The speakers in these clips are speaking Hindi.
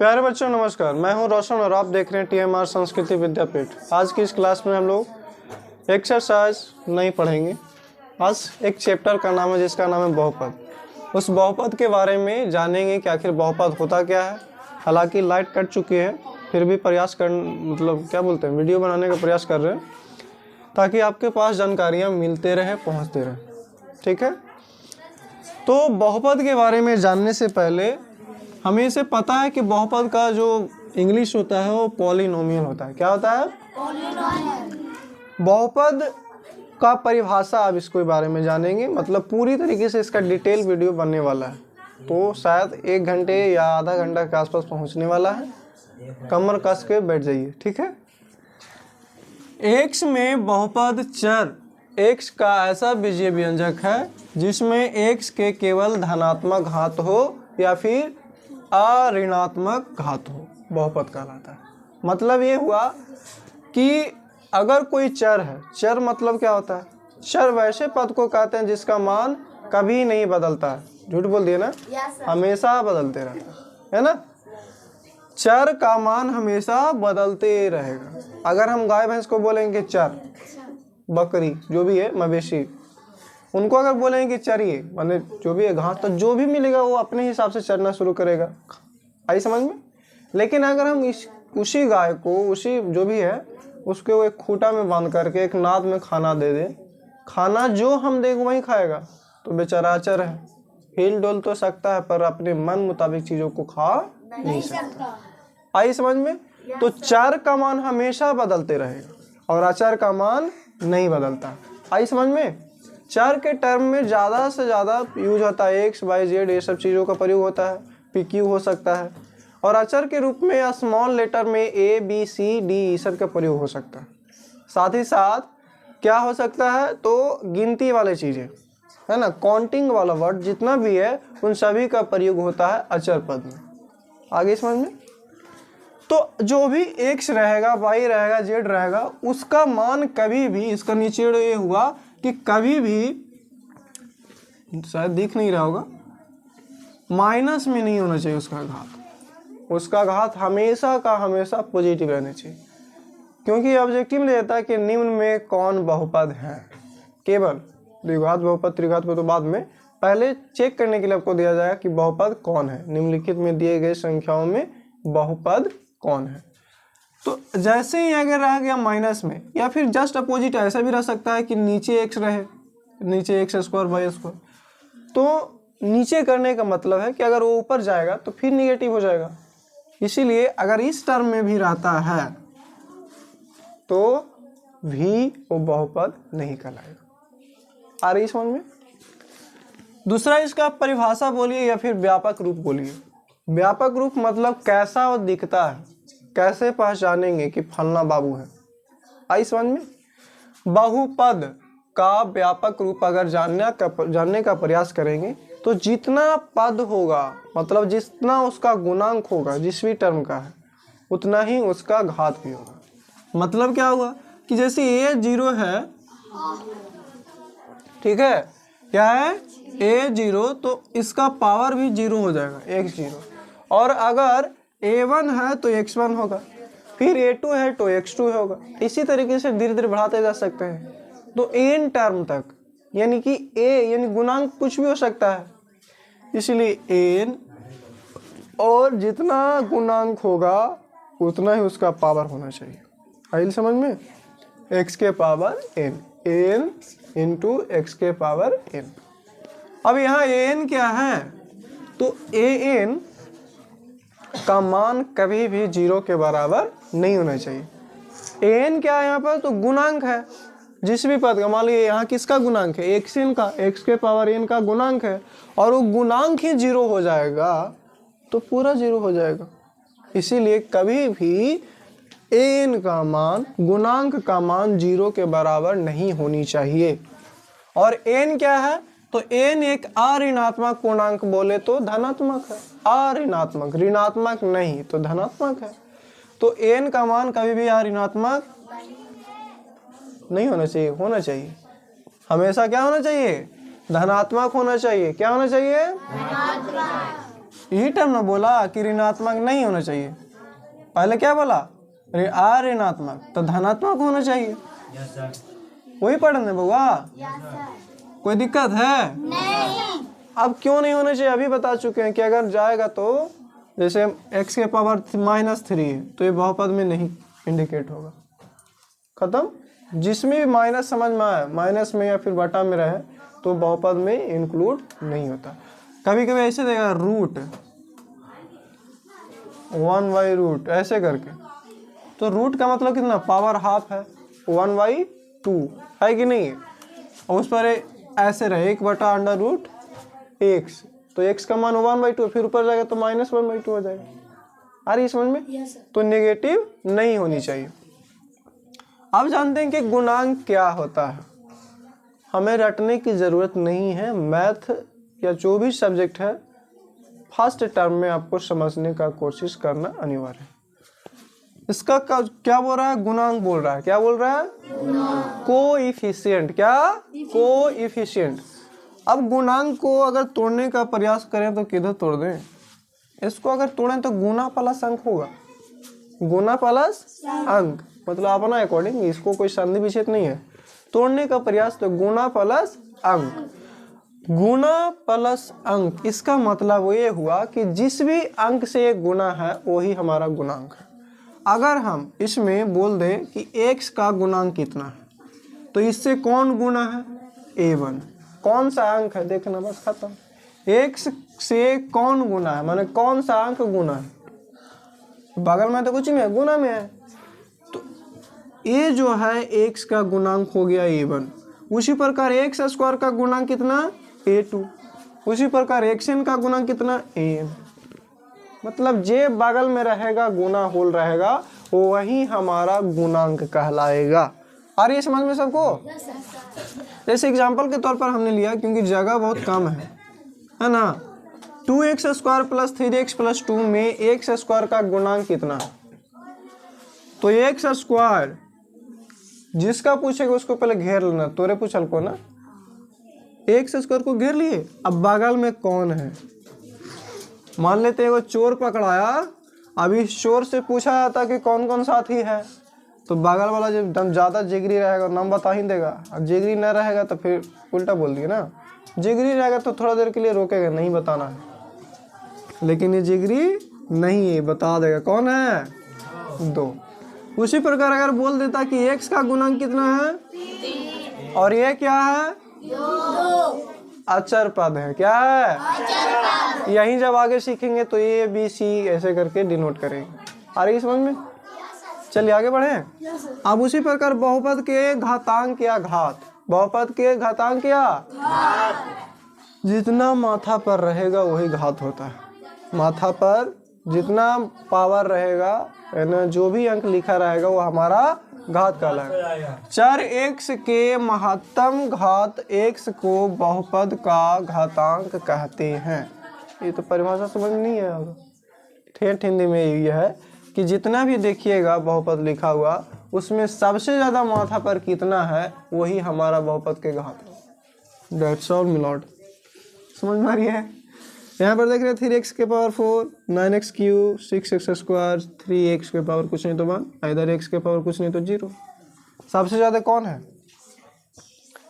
प्यारे बच्चों नमस्कार, मैं हूं रोशन और आप देख रहे हैं TMR संस्कृति विद्यापीठ। आज की इस क्लास में हम लोग एक्सरसाइज नहीं पढ़ेंगे। आज एक चैप्टर का नाम है जिसका नाम है बहुपद। उस बहुपद के बारे में जानेंगे कि आखिर बहुपद होता क्या है। हालांकि लाइट कट चुकी है, फिर भी प्रयास कर वीडियो बनाने का प्रयास कर रहे हैं ताकि आपके पास जानकारियाँ मिलते रहे, पहुँचते रहे। ठीक है, तो बहुपद के बारे में जानने से पहले हमें इसे पता है कि बहुपद का जो इंग्लिश होता है वो पॉलिनोमियल होता है। क्या होता है? पॉलिनोमियल। बहुपद का परिभाषा अब इसके बारे में जानेंगे, मतलब पूरी तरीके से इसका डिटेल वीडियो बनने वाला है। तो शायद 1 घंटे या आधा घंटा के आसपास पहुंचने वाला है। कमर कस के बैठ जाइए, ठीक है। एक्स में बहुपद चर एक्स का ऐसा बीजीय व्यंजक है जिसमें एक्स के केवल धनात्मक घात हो या फिर अऋणात्मक घात हो, बहुपद कहलाता है। मतलब ये हुआ कि अगर कोई चर है, चर मतलब क्या होता है? चर वैसे पद को कहते हैं जिसका मान कभी नहीं बदलता है। झूठ बोल दिए ना? हमेशा बदलते रहता है ना। चर का मान हमेशा बदलते रहेगा। अगर हम गाय भैंस को बोलेंगे चर, बकरी जो भी है, मवेशी, उनको अगर बोलेंगे कि चरिए, माने जो भी है घास, तो जो भी मिलेगा वो अपने हिसाब से चरना शुरू करेगा। आई समझ में? लेकिन अगर हम उसी गाय को, उसी जो भी है उसके वो एक खूंटा में बांध करके एक नाद में खाना दे दें, खाना जो हम देंगे वही खाएगा, तो बेचारा अचर है। हिल डोल तो सकता है पर अपने मन मुताबिक चीज़ों को खा नहीं सकता। आई समझ में? तो चर का मान हमेशा बदलते रहेगा और अचर का मान नहीं बदलता। आई समझ में? चर के टर्म में ज़्यादा से ज़्यादा यूज होता है एक्स वाई जेड, ये सब चीज़ों का प्रयोग होता है। PQ हो सकता है। और अचर के रूप में स्मॉल लेटर में ABCD ये सब का प्रयोग हो सकता है। साथ ही साथ क्या हो सकता है, तो गिनती वाले चीज़ें है ना, काउंटिंग वाला वर्ड जितना भी है उन सभी का प्रयोग होता है अचर पद में। आगे समझ में? तो जो भी एक्स रहेगा, वाई रहेगा, जेड रहेगा, उसका मान कभी भी, इसका निचेड़ ये हुआ कि कभी भी, शायद दिख नहीं रहा होगा, माइनस में नहीं होना चाहिए उसका घात। उसका घात हमेशा का हमेशा पॉजिटिव रहना चाहिए, क्योंकि ऑब्जेक्टिव में देता है कि निम्न में कौन बहुपद है। केवल द्विघात बहुपद, त्रिघात बहुपद तो बाद में, पहले चेक करने के लिए आपको दिया जाएगा कि बहुपद कौन है, निम्नलिखित में दिए गए संख्याओं में बहुपद कौन है। तो जैसे ही अगर रह गया माइनस में, या फिर जस्ट अपोजिट ऐसा भी रह सकता है कि नीचे एक्स रहे, नीचे एक्स स्क्वायर वाई स्क्वायर, तो नीचे करने का मतलब है कि अगर वो ऊपर जाएगा तो फिर निगेटिव हो जाएगा। इसीलिए अगर इस टर्म में भी रहता है तो भी वो बहुपद नहीं कहलाएगा। आ रही समझ में? दूसरा इसका परिभाषा बोलिए या फिर व्यापक रूप बोलिए। व्यापक रूप मतलब कैसा वो दिखता है, कैसे पहचानेंगे कि फलना बाबू है। आई समझ में? बहुपद का व्यापक रूप अगर जानने का प्रयास करेंगे तो जितना पद होगा, मतलब जितना उसका गुणांक होगा जिस भी टर्म का है, उतना ही उसका घात भी होगा। मतलब क्या हुआ कि जैसे A 0 है, ठीक है, क्या है A 0, तो इसका पावर भी 0 हो जाएगा, x 0। और अगर A1 है तो x1 होगा, फिर A2 है तो x2 होगा। इसी तरीके से धीरे धीरे बढ़ाते जा सकते हैं, तो n टर्म तक, यानी कि a यानी गुणांक कुछ भी हो सकता है, इसलिए n, और जितना गुणांक होगा उतना ही उसका पावर होना चाहिए। आई समझ में? x के power n, n into x के पावर n। अब यहाँ an क्या है, तो an का मान कभी भी 0 के बराबर नहीं होना चाहिए। an क्या है यहाँ पर, तो गुणांक है जिस भी पद का। मान लीजिए यहाँ किसका गुणांक है, xn का, x के पावर n का गुणांक है, और वो गुणांक ही 0 हो जाएगा तो पूरा 0 हो जाएगा। इसीलिए कभी भी an का मान, गुणांक का मान 0 के बराबर नहीं होनी चाहिए। और n क्या है, तो n एक अऋणात्मक पूर्णांक बोले तो धनात्मक है, अऋणात्मक, ऋणात्मक नहीं तो धनात्मक है। तो n का मान कभी भी अऋणात्मक नहीं होना चाहिए, होना चाहिए हमेशा क्या होना चाहिए, धनात्मक होना चाहिए। क्या होना चाहिए? यही टाइम ना बोला कि ऋणात्मक नहीं होना चाहिए। पहले क्या बोला, ऋणात्मक, तो धनात्मक होना चाहिए। वही पढ़ने बउआ, कोई दिक्कत है? नहीं। अब क्यों नहीं होना चाहिए अभी बता चुके हैं कि अगर जाएगा तो जैसे x के पावर -3 है तो ये बहुपद में नहीं इंडिकेट होगा। खत्म। जिसमें भी माइनस समझ में आए, माइनस में या फिर बटा में रहे तो बहुपद में इंक्लूड नहीं होता। कभी कभी ऐसे देगा रूट 1/√, ऐसे करके, तो रूट का मतलब कितना, पावर हाफ है, 1/2 है कि नहीं है। और उस पर ऐसे रहे 1/√x, तो x का मान 1/2, फिर ऊपर जाएगा तो -1/2 हो जाएगा। आ रही समझ में? तो नेगेटिव नहीं होनी चाहिए। अब जानते हैं कि गुणांक क्या होता है। हमें रटने की ज़रूरत नहीं है। मैथ या जो भी सब्जेक्ट है फर्स्ट टर्म में आपको समझने का कोशिश करना अनिवार्य है। इसका क्या बोल रहा है, गुणांक बोल रहा है। क्या बोल रहा है? कोएफिशिएंट। क्या? कोएफिशिएंट। अब गुणांक को अगर तोड़ने का प्रयास करें तो किधर तोड़ दें? इसको अगर तोड़ें तो गुना प्लस अंक होगा। गुना प्लस अंक मतलब अपना अकॉर्डिंग, इसको कोई संधि विच्छेद नहीं है। तोड़ने का प्रयास तो गुना प्लस अंक, गुना प्लस अंक। इसका मतलब ये हुआ कि जिस भी अंक से एक गुना है वही हमारा गुणांक है। अगर हम इसमें बोल दें कि x का गुणांक कितना है तो इससे कौन गुना है? a1। कौन सा अंक है देखना, बस खत्म। x से कौन गुना है माने कौन सा अंक गुना है, बगल में तो कुछ नहीं है, गुना में है। तो a जो है x का गुणांक हो गया a1। उसी प्रकार x² का गुणांक कितना? a2। उसी प्रकार xn का गुणांक कितना? an। मतलब जे बगल में रहेगा गुना होल रहेगा वही हमारा गुणांक कहलाएगा। आ रही है समझ में सबको? जैसे एग्जांपल के तौर पर हमने लिया, क्योंकि जगह बहुत कम है ना। 2x² + 3x + 2 में x² का गुणांक कितना? तो x², जिसका पूछेगा उसको पहले घेर लेना। तोरे पूछल को ना, x² को घेर लिए। अब बगल में कौन है, मान लेते हैं वो चोर पकड़ाया। अब इस चोर से पूछा जाता कि कौन कौन साथी है, तो बगल वाला जब एकदम ज़्यादा जिगरी रहेगा नाम बता ही देगा। अब जिगरी न रहेगा तो फिर उल्टा बोल दिए ना। जिगरी रहेगा तो थोड़ा देर के लिए रोकेगा, नहीं बताना है, लेकिन ये जिगरी नहीं है, बता देगा कौन है, 2। उसी प्रकार अगर बोल देता कि x का गुणांक कितना है और ये क्या है, 2 अचर पद है। क्या है? यही जब आगे सीखेंगे तो a b c ऐसे करके डिनोट करेंगे। आ रही समझ में? चलिए आगे बढ़े। अब उसी प्रकार बहुपद के घातांक या घात, बहुपद के घातांक या घात, जितना माथा पर रहेगा वही घात होता है। माथा पर जितना पावर रहेगा ना, जो भी अंक लिखा रहेगा वो हमारा घात कहलाएगा। चर x के महत्तम घात x को बहुपद का घातांक कहते हैं। ये तो परिभाषा समझ नहीं है। ठेठ हिंदी में ये है कि जितना भी देखिएगा बहुपद लिखा हुआ उसमें सबसे ज्यादा माथा पर कितना है वही हमारा बहुपद के घात है। दैट्स ऑल मिलॉट। समझ में आ रही है? यहाँ पर देख रहे हैं 3x के पावर 4, 9x3, 6x², 3x के पावर कुछ नहीं तो 1, इधर x के पावर कुछ नहीं तो 0। सबसे ज्यादा कौन है?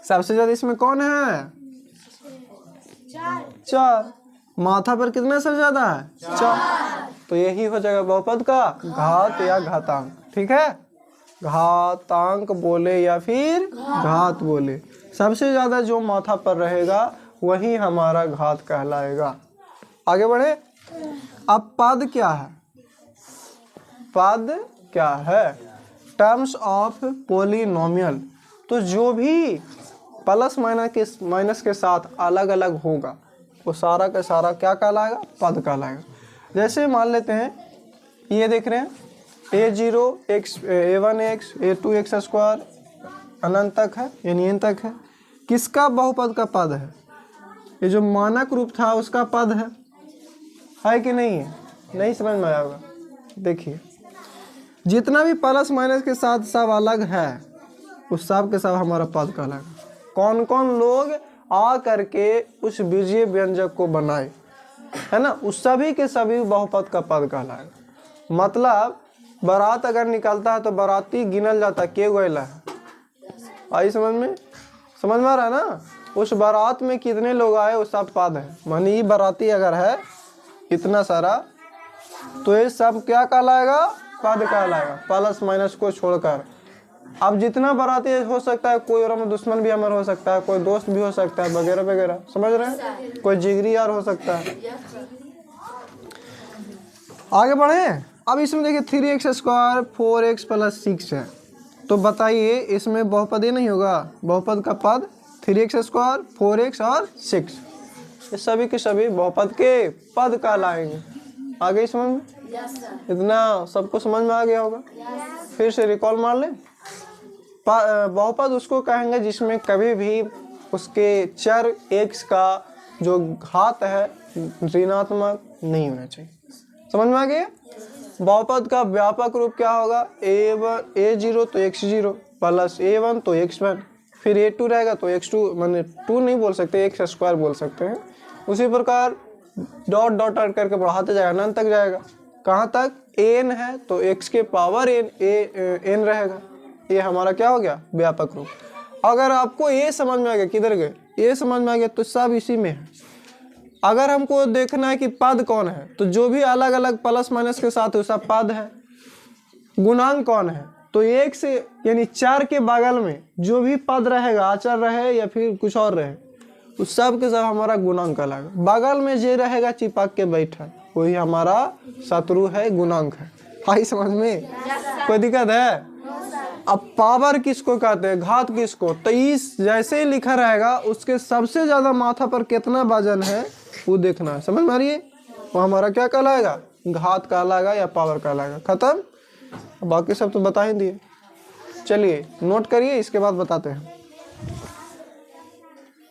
सबसे ज्यादा इसमें कौन है? 4। माथा पर कितना सबसे ज्यादा है? 4। तो यही हो जाएगा बहुपद का घात या घातांक। ठीक है, घातांक बोले या फिर घात बोले, सबसे ज्यादा जो माथा पर रहेगा वही हमारा घात कहलाएगा। आगे बढ़े। अब पद क्या है? पद क्या है? Terms of polynomial. तो जो भी प्लस माइनस के साथ अलग अलग होगा वो सारा का सारा क्या कहलाएगा? पद कहलाएगा। जैसे मान लेते हैं ये देख रहे हैं a0 x a1x a2x² अनंत तक है, यानी n तक है। किसका बहुपद का पद है? ये जो मानक रूप था उसका पद है कि नहीं है? नहीं समझ में आया होगा। देखिए जितना भी प्लस माइनस के साथ सब अलग है उस सब के सब हमारा पद कहलाएगा। कौन कौन लोग आ करके उस बीजीय व्यंजक को बनाए है ना, उस सभी के सभी बहुपद का पद कहलाएगा। मतलब बारात अगर निकलता है तो बाराती गिनल जाता है, के गोइला है। आई समझ में आ रहा है ना, उस बारात में कितने लोग आए वो सब पद है। मानी ये बाराती अगर है इतना सारा तो ये सब क्या कहलाएगा, पद कहलाएगा, प्लस माइनस को छोड़कर। अब जितना बाराती हो सकता है, कोई और में दुश्मन भी हमारा हो सकता है, कोई दोस्त भी हो सकता है, वगैरह वगैरह, समझ रहे हैं, कोई जिगरी यार हो सकता है। आगे बढ़े। अब इसमें देखिए 3x² 4x + 6 है, तो बताइए इसमें बहुपद नहीं होगा, बहुपद का पद 3x², 4x और 6, ये सभी के सभी बहुपद के पद कहलाएंगे। आगे समझ में, इतना सबको समझ में आ गया होगा। फिर से रिकॉल मार ले। बहुपद उसको कहेंगे जिसमें कभी भी उसके चर x का जो घात है ऋणात्मक नहीं होना चाहिए। समझ में आ गया। बहुपद का व्यापक रूप क्या होगा, a0 तो x0 प्लस a1 तो x1, फिर a2 रहेगा तो x2, माने 2 नहीं बोल सकते, x² बोल सकते हैं। उसी प्रकार डॉट डॉट डॉट करके बढ़ाते जाएगा, अनंत तक जाएगा। कहाँ तक, n है तो x के पावर n रहेगा। ये हमारा क्या हो गया, व्यापक रूप। अगर आपको ये समझ में आ गया, किधर गए, ये समझ में आ गया तो सब इसी में है। अगर हमको देखना है कि पद कौन है, तो जो भी अलग अलग प्लस माइनस के साथ है सब पद है। गुणांक कौन है, तो एक से यानी 4 के बगल में जो भी पद रहेगा, अचर रहे या फिर कुछ और रहे, उस सब के सब हमारा गुणांक कहलाएगा। बगल में जो रहेगा चिपक के बैठा, वही हमारा शत्रु है, गुणांक है। आई समझ में, कोई दिक्कत है। अब पावर किसको कहते हैं, घात किसको, तो इस जैसे लिखा रहेगा उसके सबसे ज्यादा माथा पर कितना वजन है वो देखना है। समझ में आ रही है, वो हमारा क्या कहलाएगा, घात कहलाएगा या पावर कहलाएगा। खत्म। बाकी सब तो बता ही दिए। चलिए नोट करिए, इसके बाद बताते हैं।